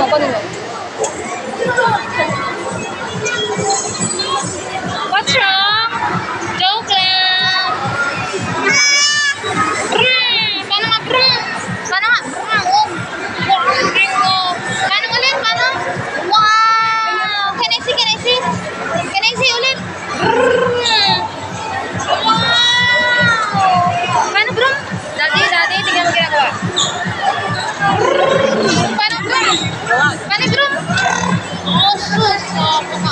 kunin mo. What's wrong? Joke lang. Paano nga, Paano nga? Oh. Paano ulit? Paano? Wow! Can I see? Can I see? Can I see ulit? Wow! Paano, bro? Dati, tingnan mo ginagawa. Paano, bro? Paano, bro? Oh, sus.